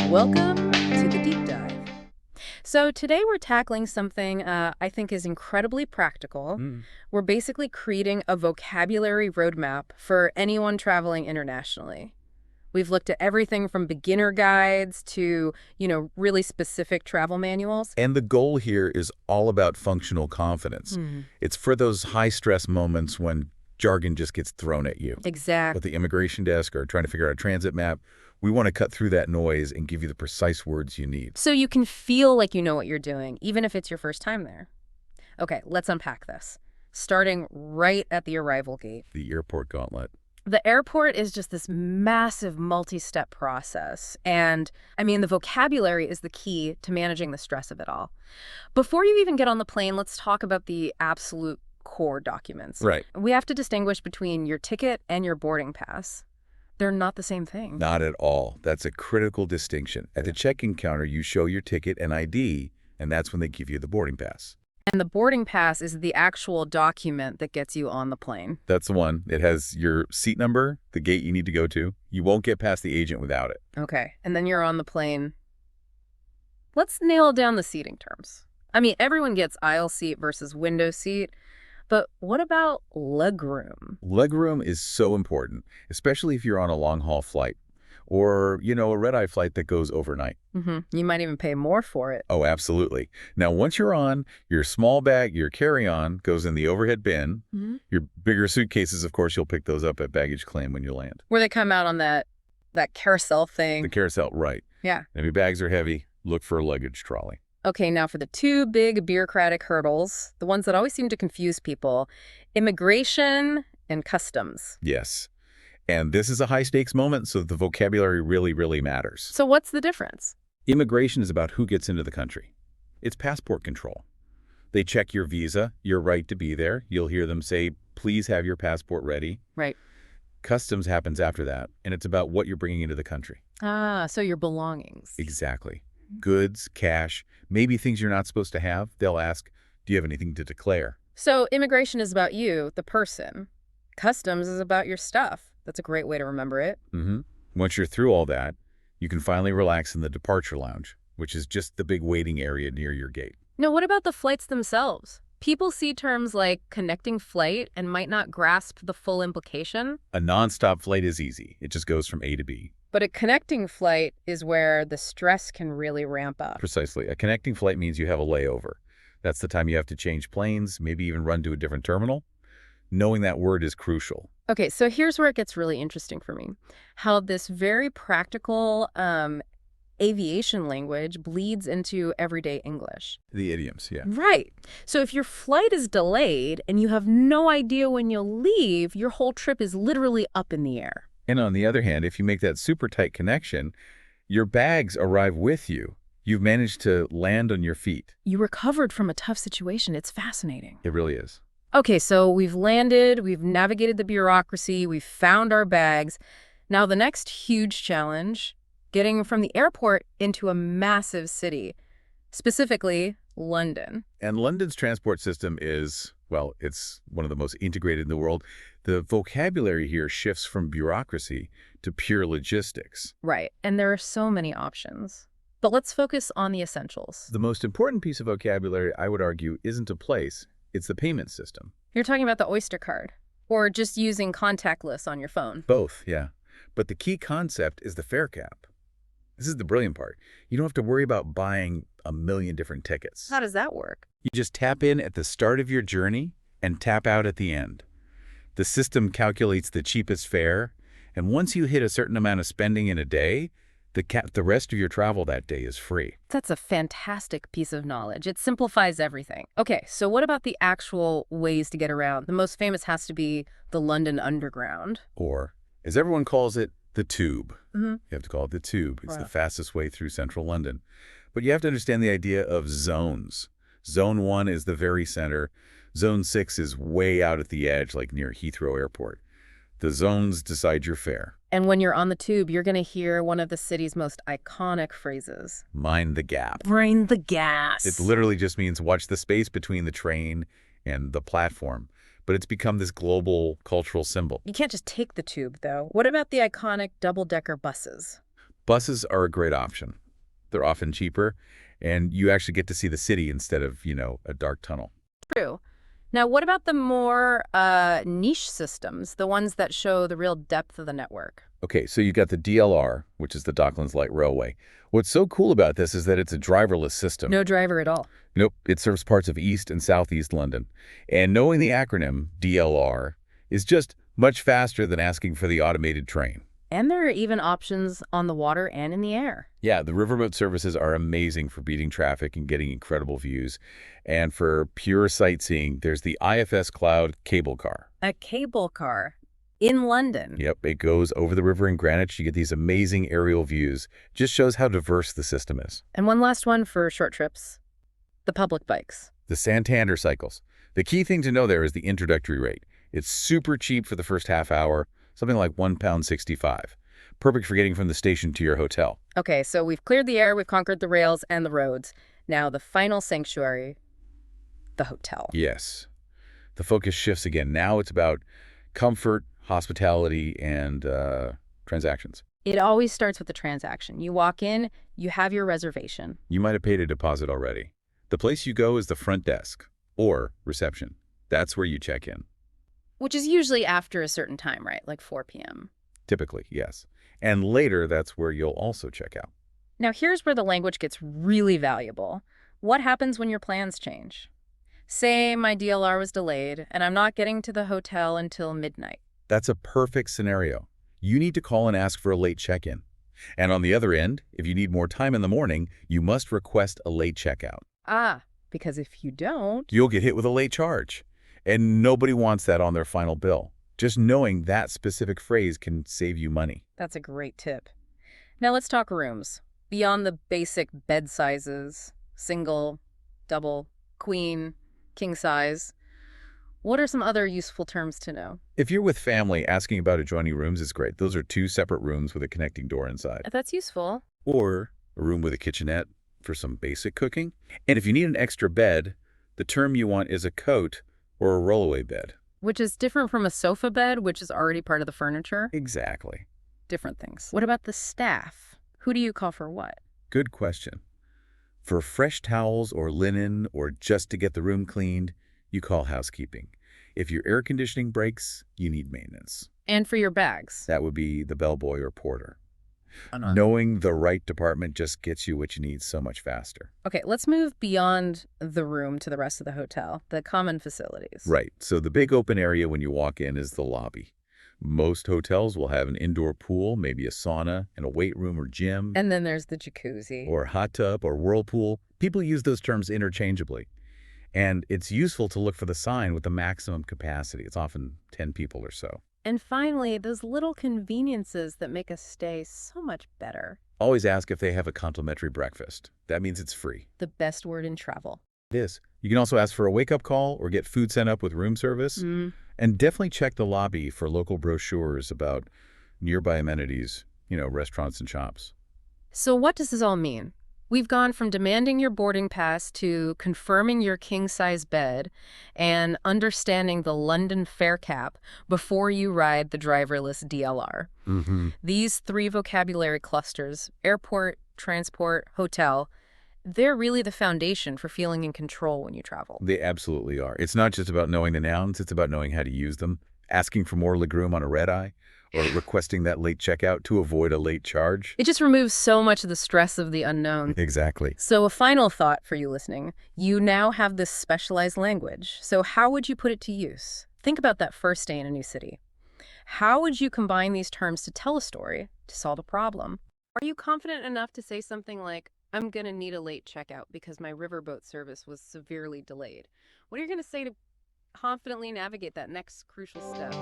Welcome to the deep dive. So today we're tackling something I think is incredibly practical. We're basically creating a vocabulary roadmap for anyone traveling internationally. We've looked at everything from beginner guides to, really specific travel manuals. And the goal here is all about functional confidence. It's for those high-stress moments when jargon just gets thrown at you. Exactly. At the immigration desk or trying to figure out a transit map, we want to cut through that noise and give you the precise words you need. So you can feel like you know what you're doing, even if it's your first time there. Okay, let's unpack this. Starting right at the arrival gate. The airport gauntlet. The airport is just this massive multi-step process. And, the vocabulary is the key to managing the stress of it all. Before you even get on the plane, let's talk about the absolute core documents. Right. We have to distinguish between your ticket and your boarding pass. They're not the same thing. Not at all. That's a critical distinction. At the check-in counter, you show your ticket and ID, and that's when they give you the boarding pass. And the boarding pass is the actual document that gets you on the plane. That's the one. It has your seat number, the gate you need to go to. You won't get past the agent without it. Okay, and then you're on the plane. Let's nail down the seating terms. Everyone gets aisle seat versus window seat. But what about legroom? Legroom is so important, especially if you're on a long-haul flight or, a red-eye flight that goes overnight. You might even pay more for it. Oh, absolutely. Now, once you're on, your small bag, your carry-on, goes in the overhead bin. Your bigger suitcases, of course, you'll pick those up at baggage claim when you land. Where they come out on that carousel thing. The carousel, right. Yeah. And if your bags are heavy, look for a luggage trolley. Okay, now for the two big bureaucratic hurdles, the ones that always seem to confuse people, immigration and customs. Yes. And this is a high-stakes moment, so the vocabulary really, really matters. So what's the difference? Immigration is about who gets into the country. It's passport control. They check your visa, your right to be there. You'll hear them say, please have your passport ready. Right. Customs happens after that, and it's about what you're bringing into the country. So your belongings. Exactly. Goods, cash, maybe things you're not supposed to have. They'll ask, do you have anything to declare? So immigration is about you, the person. Customs is about your stuff. That's a great way to remember it. Once you're through all that, you can finally relax in the departure lounge, which is just the big waiting area near your gate. Now, what about the flights themselves? People see terms like connecting flight and might not grasp the full implication. A nonstop flight is easy. It just goes from A to B. But a connecting flight is where the stress can really ramp up. Precisely. A connecting flight means you have a layover. That's the time you have to change planes, maybe even run to a different terminal. Knowing that word is crucial. Okay, so here's where it gets really interesting for me. How this very practical aviation language bleeds into everyday English. The idioms, yeah. Right. So if your flight is delayed and you have no idea when you'll leave, your whole trip is literally up in the air. And on the other hand, if you make that super tight connection, your bags arrive with you. You've managed to land on your feet. You recovered from a tough situation. It's fascinating. It really is. Okay, so we've landed, we've navigated the bureaucracy, we've found our bags. Now the next huge challenge, getting from the airport into a massive city, specifically London. And London's transport system is, it's one of the most integrated in the world. The vocabulary here shifts from bureaucracy to pure logistics. Right, and there are so many options. But let's focus on the essentials. The most important piece of vocabulary, I would argue, isn't a place. It's the payment system. You're talking about the Oyster card, or just using contactless on your phone. Both, yeah. But the key concept is the fare cap. This is the brilliant part. You don't have to worry about buying a million different tickets. How does that work? You just tap in at the start of your journey and tap out at the end. The system calculates the cheapest fare, and once you hit a certain amount of spending in a day, the rest of your travel that day is free. That's a fantastic piece of knowledge. It simplifies everything. Okay, so what about the actual ways to get around? The most famous has to be the London Underground. Or, as everyone calls it, the tube. You have to call it the tube. It's Wow. the fastest way through central London. But you have to understand the idea of zones. Zone 1 is the very center. Zone 6 is way out at the edge, like near Heathrow Airport. The zones decide your fare. And when you're on the tube, you're going to hear one of the city's most iconic phrases. Mind the gap. Mind the gas. It literally just means watch the space between the train and the platform. But it's become this global cultural symbol. You can't just take the tube, though. What about the iconic double-decker buses? Buses are a great option. They're often cheaper, and you actually get to see the city instead of, a dark tunnel. True. Now, what about the more niche systems, the ones that show the real depth of the network? Okay, so you got the DLR, which is the Docklands Light Railway. What's so cool about this is that it's a driverless system. No driver at all. Nope, it serves parts of East and Southeast London. And knowing the acronym, DLR, is just much faster than asking for the automated train. And there are even options on the water and in the air. Yeah, the riverboat services are amazing for beating traffic and getting incredible views. And for pure sightseeing, there's the IFS Cloud cable car. A cable car in London. Yep, it goes over the river in Greenwich. You get these amazing aerial views. Just shows how diverse the system is. And one last one for short trips. The public bikes. The Santander cycles. The key thing to know there is the introductory rate. It's super cheap for the first half hour, something like £1.65. Perfect for getting from the station to your hotel. Okay, so we've cleared the air, we've conquered the rails and the roads. Now the final sanctuary, the hotel. Yes. The focus shifts again. Now it's about comfort, hospitality, and transactions. It always starts with the transaction. You walk in, you have your reservation. You might have paid a deposit already. The place you go is the front desk, or reception. That's where you check in. Which is usually after a certain time, right? Like 4 p.m. Typically, yes. And later, that's where you'll also check out. Now here's where the language gets really valuable. What happens when your plans change? Say my DLR was delayed, and I'm not getting to the hotel until midnight. That's a perfect scenario. You need to call and ask for a late check-in. And on the other end, if you need more time in the morning, you must request a late checkout. Ah, because if you don't... You'll get hit with a late charge. And nobody wants that on their final bill. Just knowing that specific phrase can save you money. That's a great tip. Now let's talk rooms. Beyond the basic bed sizes, single, double, queen, king size, what are some other useful terms to know? If you're with family, asking about adjoining rooms is great. Those are 2 separate rooms with a connecting door inside. That's useful. Or a room with a kitchenette for some basic cooking. And if you need an extra bed, the term you want is a coat or a rollaway bed. Which is different from a sofa bed, which is already part of the furniture. Exactly. Different things. What about the staff? Who do you call for what? Good question. For fresh towels or linen or just to get the room cleaned, you call housekeeping. If your air conditioning breaks, you need maintenance. And for your bags? That would be the bellboy or porter. Knowing the right department just gets you what you need so much faster. Okay, let's move beyond the room to the rest of the hotel, the common facilities. Right. So the big open area when you walk in is the lobby. Most hotels will have an indoor pool, maybe a sauna, and a weight room or gym. And then there's the jacuzzi. Or hot tub or whirlpool. People use those terms interchangeably. And it's useful to look for the sign with the maximum capacity. It's often 10 people or so. And finally, those little conveniences that make a stay so much better. Always ask if they have a complimentary breakfast. That means it's free. The best word in travel. It is. You can also ask for a wake-up call or get food sent up with room service. And definitely check the lobby for local brochures about nearby amenities, restaurants and shops. So what does this all mean? We've gone from demanding your boarding pass to confirming your king-size bed and understanding the London fare cap before you ride the driverless DLR. These 3 vocabulary clusters, airport, transport, hotel, they're really the foundation for feeling in control when you travel. They absolutely are. It's not just about knowing the nouns, it's about knowing how to use them. Asking for more legroom on a red eye, or requesting that late checkout to avoid a late charge. It just removes so much of the stress of the unknown. Exactly. So a final thought for you listening. You now have this specialized language. So how would you put it to use? Think about that first day in a new city. How would you combine these terms to tell a story, to solve a problem? Are you confident enough to say something like, I'm going to need a late checkout because my riverboat service was severely delayed? What are you going to say to confidently navigate that next crucial step?